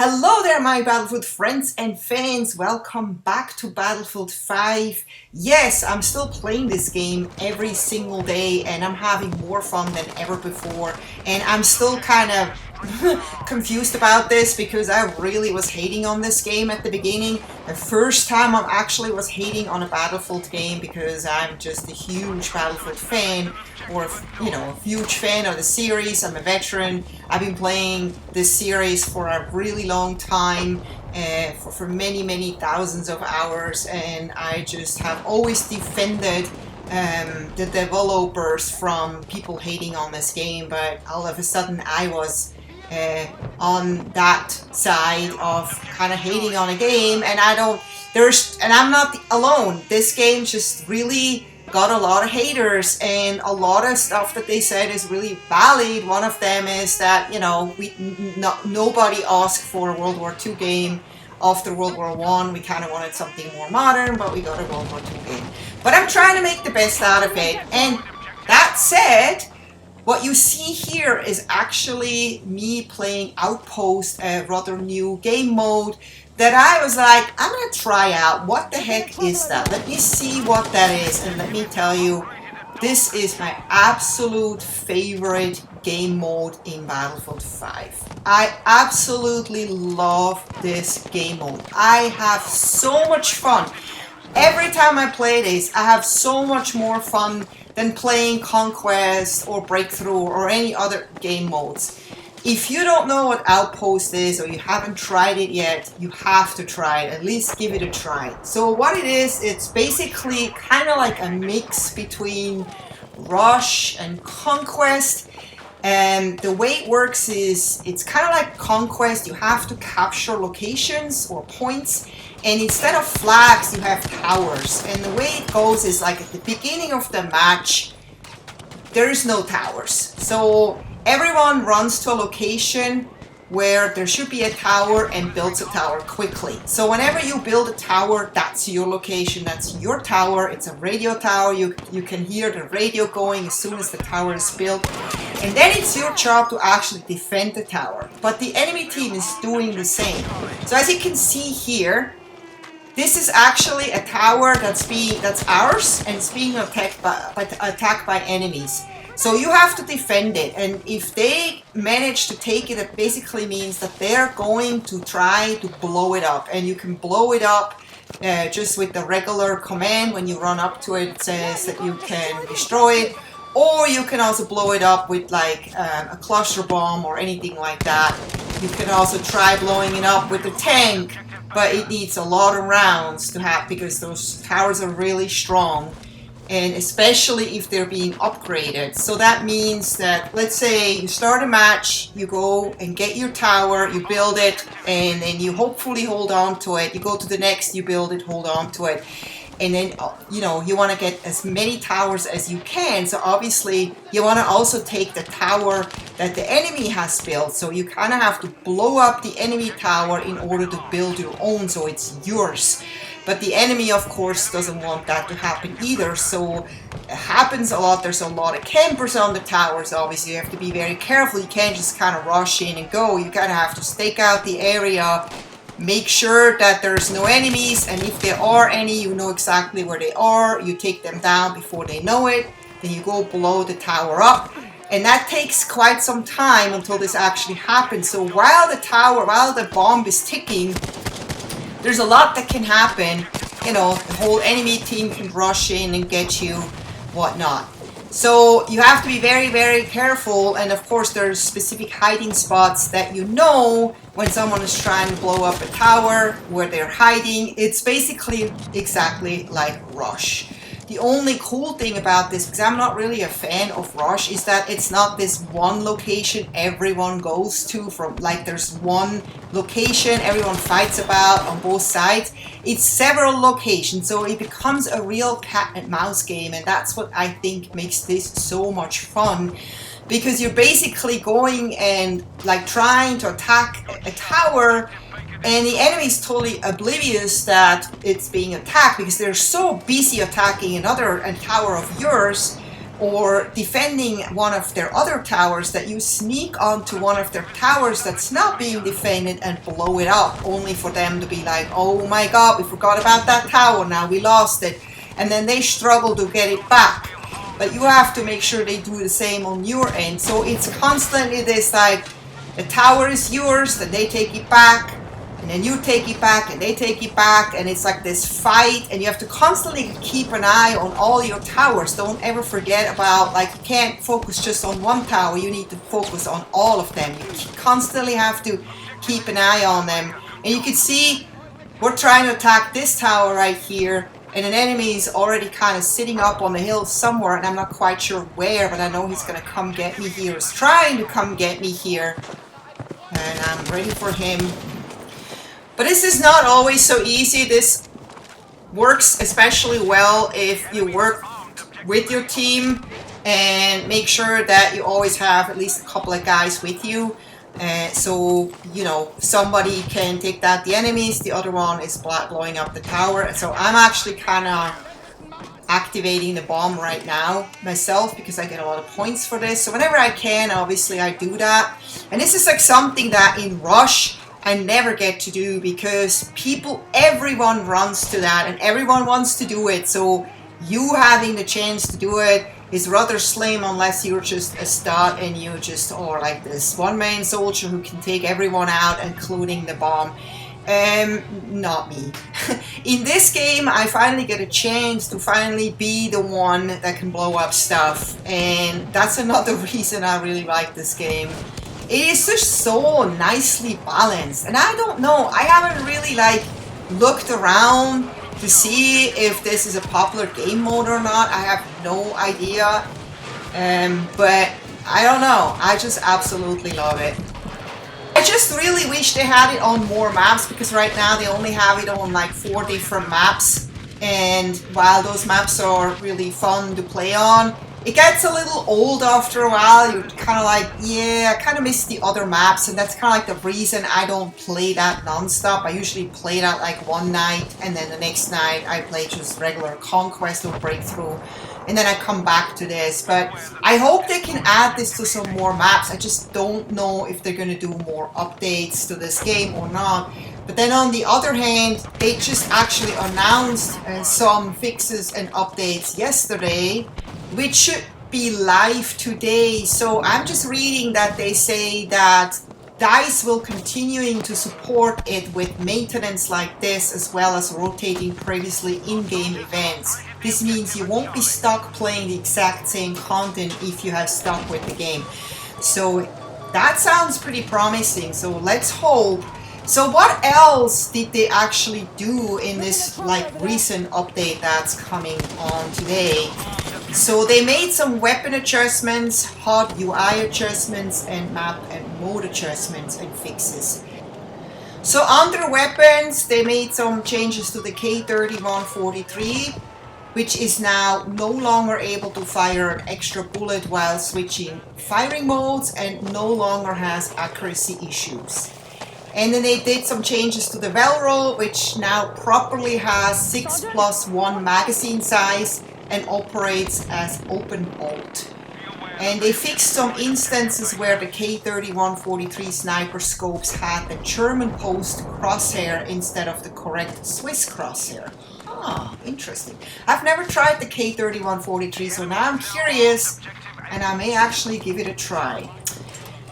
Hello there, my Battlefield friends and fans. Welcome back to Battlefield 5. Yes, I'm still playing this game every single day and I'm having more fun than ever before. And I'm still kind of confused about this because I really was hating on this game at the beginning. The first time I actually was hating on a Battlefield game because I'm just a huge Battlefield fan, or a huge fan of the series. I'm a veteran. I've been playing this series for a really long time, for many thousands of hours, and I just have always defended the developers from people hating on this game. But all of a sudden I was on that side of kind of hating on a game, and I'm not alone. This game just really got a lot of haters, and a lot of stuff that they said is really valid. One of them is that nobody asked for a World War II game after World War I. We kind of wanted something more modern, but we got a World War II game. But I'm trying to make the best out of it. And that said, what you see here is actually me playing Outpost, a rather new game mode that I was like, I'm gonna try out. What the heck is that? Let me see what that is, and let me tell you, this is my absolute favorite game mode in Battlefield 5. I absolutely love this game mode. I have so much fun. Every time I play this, I have so much more fun than playing Conquest or Breakthrough or any other game modes. If you don't know what Outpost is, or you haven't tried it yet, you have to try it. At least give it a try. So what it is, it's basically kind of like a mix between Rush and Conquest. And the way it works is, it's kind of like Conquest. You have to capture locations or points, and instead of flags, you have towers. And the way it goes is, like, at the beginning of the match, there is no towers. So everyone runs to a location where there should be a tower and builds a tower quickly. So whenever you build a tower, that's your location, that's your tower. It's a radio tower. You can hear the radio going as soon as the tower is built. And then it's your job to actually defend the tower. But the enemy team is doing the same. So as you can see here, this is actually a tower that's ours, and it's being attacked by enemies. So you have to defend it, and if they manage to take it, it basically means that they're going to try to blow it up. And you can blow it up just with the regular command. When you run up to it, it says that you can destroy it. Or you can also blow it up with like a cluster bomb or anything like that. You can also try blowing it up with a tank, but it needs a lot of rounds to have, because those towers are really strong. And especially if they're being upgraded. So that means that, let's say you start a match, you go and get your tower, you build it, and then you hopefully hold on to it. You go to the next, you build it, hold on to it. And then, you want to get as many towers as you can. So obviously, you want to also take the tower that the enemy has built. So you kind of have to blow up the enemy tower in order to build your own, so it's yours. But the enemy, of course, doesn't want that to happen either. So it happens a lot. There's a lot of campers on the towers. Obviously, you have to be very careful. You can't just kind of rush in and go. You kind of have to stake out the area, make sure that there's no enemies, and if there are any, you know exactly where they are. You take them down before they know it. Then you go blow the tower up. And that takes quite some time until this actually happens. So while the bomb is ticking, there's a lot that can happen. The whole enemy team can rush in and get you, whatnot. So you have to be very careful. And of course, there's specific hiding spots that when someone is trying to blow up a tower, where they're hiding. It's basically exactly like Rush. The only cool thing about this, because I'm not really a fan of Rush, is that it's not this one location everyone goes to. There's one location everyone fights about on both sides. It's several locations, so it becomes a real cat and mouse game, and that's what I think makes this so much fun. Because you're basically going and trying to attack a tower, and the enemy is totally oblivious that it's being attacked because they're so busy attacking a tower of yours or defending one of their other towers, that you sneak onto one of their towers that's not being defended and blow it up, only for them to be like, oh my god, we forgot about that tower, now we lost it, and then they struggle to get it back. But you have to make sure they do the same on your end. So it's constantly this, like, the tower is yours, then they take it back, and then you take it back, and they take it back, and it's like this fight, and you have to constantly keep an eye on all your towers. Don't ever forget about, like, you can't focus just on one tower, you need to focus on all of them. You constantly have to keep an eye on them. And you can see, we're trying to attack this tower right here, and an enemy is already kind of sitting up on the hill somewhere, and I'm not quite sure where, but I know he's gonna come get me here. He's trying to come get me here, and I'm ready for him. But this is not always so easy. This works especially well if you work with your team and make sure that you always have at least a couple of guys with you. So, you know, somebody can take out the enemies, the other one is blowing up the tower. So I'm actually kind of activating the bomb right now myself because I get a lot of points for this. So whenever I can, obviously I do that. And this is like something that in Rush I never get to do because everyone runs to that and everyone wants to do it. So you having the chance to do it is rather slim unless you're just a stud and you just are like this one-man soldier who can take everyone out, including the bomb. Not me. In this game, I finally get a chance to finally be the one that can blow up stuff, and that's another reason I really like this game. It is just so nicely balanced, and I don't know, I haven't really like looked around to see if this is a popular game mode or not. I have no idea, but I don't know, I just absolutely love it. I just really wish they had it on more maps, because right now they only have it on like 4 different maps, and while those maps are really fun to play on, it gets a little old after a while. You're kind of like, yeah, I kind of miss the other maps, and that's kind of like the reason I don't play that non-stop. I usually play that like one night, and then the next night I play just regular Conquest or Breakthrough, and then I come back to this. But I hope they can add this to some more maps. I just don't know if they're going to do more updates to this game or not. But then on the other hand, they just actually announced some fixes and updates yesterday, which should be live today. So I'm just reading that they say that DICE will continuing to support it with maintenance like this, as well as rotating previously in-game events. This means you won't be stuck playing the exact same content if you have stuck with the game. So that sounds pretty promising, so let's hope. So what else did they actually do in this like recent update that's coming on today? So they made some weapon adjustments, HUD UI adjustments, and map and mode adjustments and fixes. So under weapons, they made some changes to the K3143, which is now no longer able to fire an extra bullet while switching firing modes and no longer has accuracy issues. And then they did some changes to the Velro, which now properly has 6+1 magazine size and operates as open bolt. And they fixed some instances where the K3143 sniper scopes had the German post crosshair instead of the correct Swiss crosshair. Ah, interesting. I've never tried the K3143, so now I'm curious and I may actually give it a try.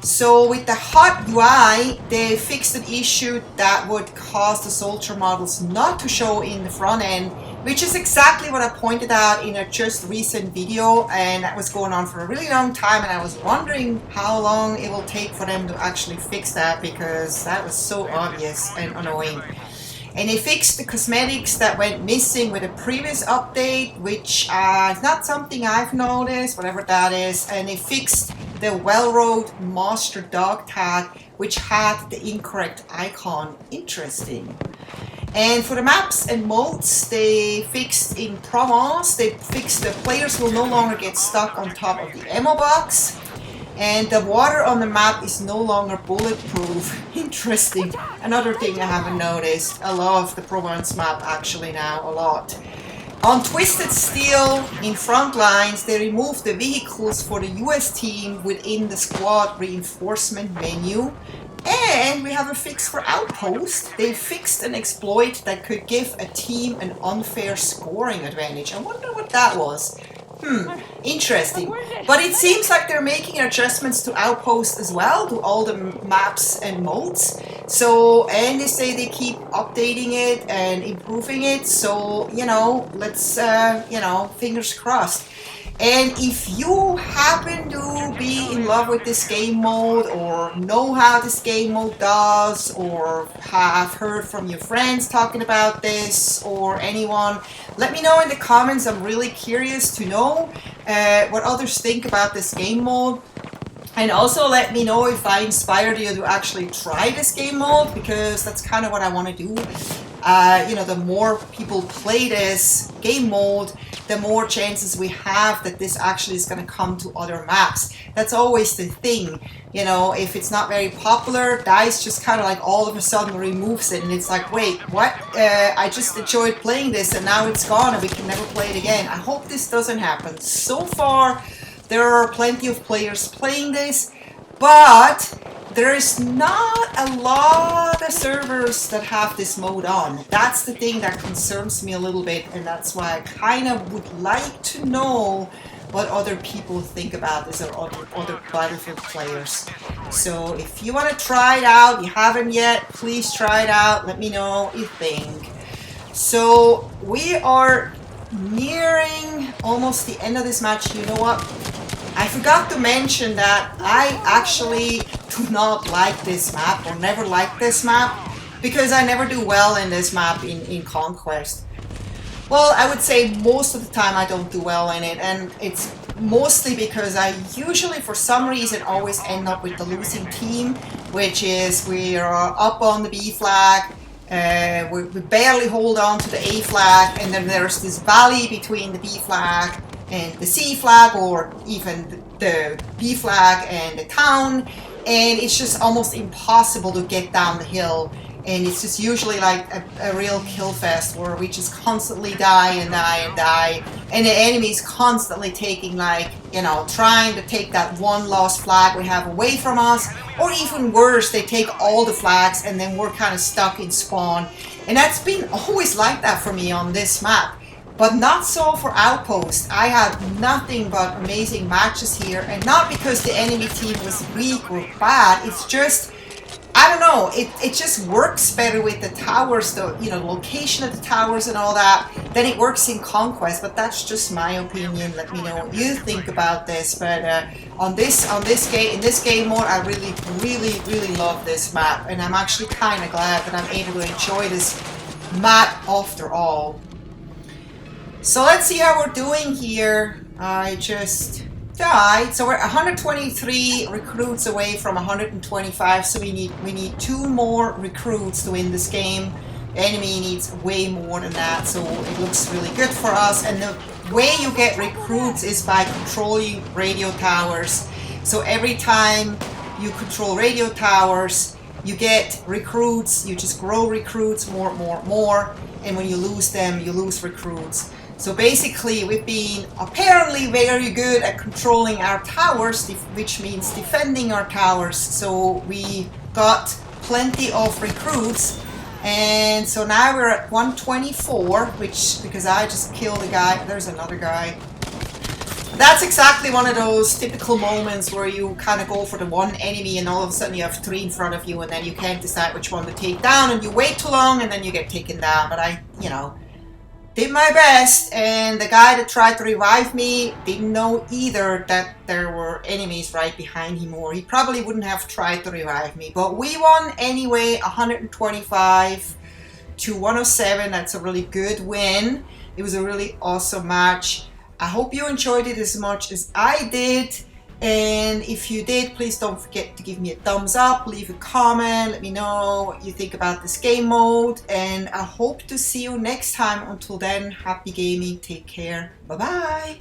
So with the HUD UI, they fixed an issue that would cause the soldier models not to show in the front end, which is exactly what I pointed out in a just recent video, and that was going on for a really long time, and I was wondering how long it will take for them to actually fix that, because that was so obvious and annoying. And they fixed the cosmetics that went missing with a previous update, which is not something I've noticed, whatever that is. And they fixed the Velro Master Dog tag, which had the incorrect icon. Interesting. And for the maps and modes, they fixed in Provence, they fixed the players will no longer get stuck on top of the ammo box. And the water on the map is no longer bulletproof. Interesting. Another thing I haven't noticed. I love the Provence map actually now a lot. On Twisted Steel, in front lines, they removed the vehicles for the US team within the squad reinforcement menu. And we have a fix for Outpost. They fixed an exploit that could give a team an unfair scoring advantage. I wonder what that was. Interesting. But it seems like they're making adjustments to Outpost as well, to all the maps and modes. So, and they say they keep updating it and improving it. So, you know, let's, you know, fingers crossed. And if you happen to be in love with this game mode, or know how this game mode does, or have heard from your friends talking about this, or anyone, let me know in the comments. I'm really curious to know what others think about this game mode. And also let me know if I inspired you to actually try this game mode, because that's kind of what I want to do. You know, the more people play this game mode, the more chances we have that this actually is going to come to other maps. That's always the thing. You know, if it's not very popular, DICE just kind of like all of a sudden removes it, and it's like, wait, what? I just enjoyed playing this and now it's gone and we can never play it again. I hope this doesn't happen. So far, there are plenty of players playing this, but there's not a lot of servers that have this mode on. That's the thing that concerns me a little bit, and that's why I kind of would like to know what other people think about this, or other Battlefield players. So if you want to try it out, you haven't yet, please try it out. Let me know what you think. So we are nearing almost the end of this match. You know what? I forgot to mention that I actually do not like this map, or never liked this map, because I never do well in this map in Conquest. Well, I would say most of the time I don't do well in it, and it's mostly because I usually, for some reason, always end up with the losing team, which is we are up on the B flag, we barely hold on to the A flag, and then there's this valley between the B flag and the C flag, or even the B flag and the town, and it's just almost impossible to get down the hill, and it's just usually like a real kill fest where we just constantly die and die and die, and the enemy's constantly taking, like, you know, trying to take that one lost flag we have away from us, or even worse, they take all the flags and then we're kind of stuck in spawn. And that's been always like that for me on this map. But not so for Outpost. I had nothing but amazing matches here, and not because the enemy team was weak or bad, it's just, I don't know, it just works better with the towers, the, you know, location of the towers and all that, than it works in Conquest. But that's just my opinion. Let me know what you think about this. But in this game mode, I really love this map, and I'm actually kind of glad that I'm able to enjoy this map after all. So let's see how we're doing here. I just died. So we're 123 recruits away from 125. So we need 2 more recruits to win this game. The enemy needs way more than that. So it looks really good for us. And the way you get recruits is by controlling radio towers. So every time you control radio towers, you get recruits. You just grow recruits more. And when you lose them, you lose recruits. So basically, we've been apparently very good at controlling our towers, which means defending our towers. So we got plenty of recruits, and so now we're at 124, which, because I just killed a guy. There's another guy. That's exactly one of those typical moments where you kind of go for the one enemy and all of a sudden you have 3 in front of you, and then you can't decide which one to take down, and you wait too long and then you get taken down. But I, you know, did my best, and the guy that tried to revive me didn't know either that there were enemies right behind him, or he probably wouldn't have tried to revive me. But we won anyway, 125 to 107. That's a really good win. It was a really awesome match. I hope you enjoyed it as much as I did. And if you did, please don't forget to give me a thumbs up, leave a comment, let me know what you think about this game mode, and I hope to see you next time. Until then, happy gaming, take care, bye bye.